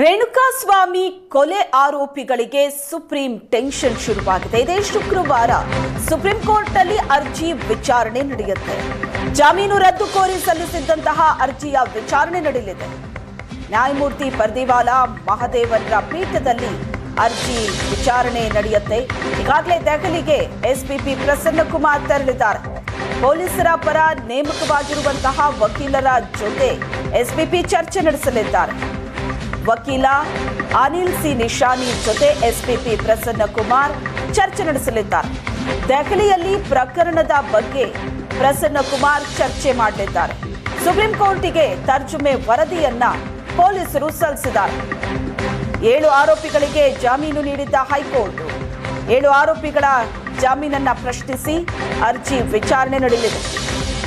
ರೇಣುಕಾಸ್ವಾಮಿ ಕೊಲೆ ಆರೋಪಿಗಳಿಗೆ supreme tension ಶುರುವಾಗಿದೆ. ಇದೇ ಶುಕ್ರವಾರ ಸುಪ್ರೀಂ ಕೋರ್ಟ್ನಲ್ಲಿ ಅರ್ಜಿ ವಿಚಾರಣೆ ನಡೆಯುತ್ತೆ. ಜಾಮೀನು ರದ್ದು ಕೋರಿ ಸಲ್ಲಿಸಿದ್ದಂತಹ ಅರ್ಜಿಯ ವಿಚಾರಣೆ ನಡೆಯಲಿದೆ. ನ್ಯಾಯಮೂರ್ತಿ ಪರ್ದಿವಾಲಾ ಮಹದೇವನ್ರ ಪೀಠದಲ್ಲಿ ಅರ್ಜಿ ವಿಚಾರಣೆ ನಡೆಯುತ್ತೆ. ಈಗಾಗಲೇ ದೆಹಲಿಗೆ ಎಸ್ಪಿಪಿ ಪ್ರಸನ್ನಕುಮಾರ್ ತೆರಳಿದ್ದಾರೆ. ಪೊಲೀಸರ ಪರ ನೇಮಕವಾಗಿರುವಂತಹ ವಕೀಲರ ಜೊತೆ ಎಸ್ಪಿಪಿ ಚರ್ಚೆ ನಡೆಸಲಿದ್ದಾರೆ. ವಕೀಲ ಅನಿಲ್ ಸಿ ನಿಶಾನಿ ಜೊತೆ ಎಸ್ಪಿಪಿ ಪ್ರಸನ್ನಕುಮಾರ್ ಚರ್ಚೆ ನಡೆಸಲಿದ್ದಾರೆ. ದೆಹಲಿಯಲ್ಲಿ ಪ್ರಕರಣದ ಬಗ್ಗೆ ಪ್ರಸನ್ನಕುಮಾರ್ ಚರ್ಚೆ ಮಾಡಲಿದ್ದಾರೆ. ಸುಪ್ರೀಂ ಕೋರ್ಟಿಗೆ ತರ್ಜುಮೆ ವರದಿಯನ್ನ ಪೊಲೀಸರು ಸಲ್ಲಿಸಿದ್ದಾರೆ. 7 ಆರೋಪಿಗಳಿಗೆ ಜಾಮೀನು ನೀಡಿದ್ದ ಹೈಕೋರ್ಟ್ 7 ಆರೋಪಿಗಳ ಜಾಮೀನನ್ನ ಪ್ರಶ್ನಿಸಿ ಅರ್ಜಿ ವಿಚಾರಣೆ ನಡೆಯಲಿದೆ.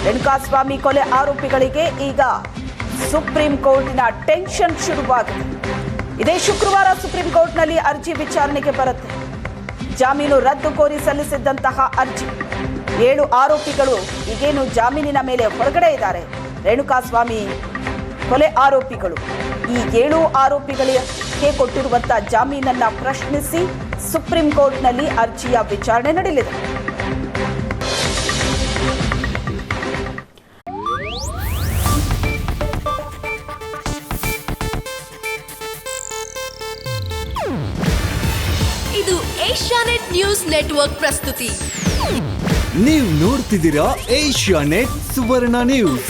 ರೇಣುಕಾಸ್ವಾಮಿ ಕೊಲೆ ಆರೋಪಿಗಳಿಗೆ ಈಗ ಸುಪ್ರೀಂ ಕೋರ್ಟಿನ ಟೆನ್ಷನ್ ಶುರುವಾಗಿದೆ. ಇದೇ ಶುಕ್ರವಾರ ಸುಪ್ರೀಂ ಕೋರ್ಟ್ನಲ್ಲಿ ಅರ್ಜಿ ವಿಚಾರಣೆಗೆ ಬರುತ್ತೆ. ಜಾಮೀನು ರದ್ದು ಕೋರಿ ಸಲ್ಲಿಸಿದ್ದಂತಹ ಅರ್ಜಿ 7 ಆರೋಪಿಗಳು ಈಗೇನು ಜಾಮೀನಿನ ಮೇಲೆ ಹೊರಗಡೆ ಇದ್ದಾರೆ. ರೇಣುಕಾಸ್ವಾಮಿ ಕೊಲೆ ಆರೋಪಿಗಳು ಈ 7 ಆರೋಪಿಗಳಿಗೆ ಕೊಟ್ಟಿರುವಂತಹ ಜಾಮೀನನ್ನ ಪ್ರಶ್ನಿಸಿ ಸುಪ್ರೀಂ ಕೋರ್ಟ್ನಲ್ಲಿ ಅರ್ಜಿಯ ವಿಚಾರಣೆ ನಡೆಯಲಿದೆ. ಇದು ಏಷ್ಯಾನೆಟ್ ನ್ಯೂಸ್ ನೆಟ್ವರ್ಕ್ ಪ್ರಸ್ತುತಿ. ನೀವು ನೋಡ್ತಿದ್ದೀರಾ ಏಷ್ಯಾನೆಟ್ ಸುವರ್ಣ ನ್ಯೂಸ್.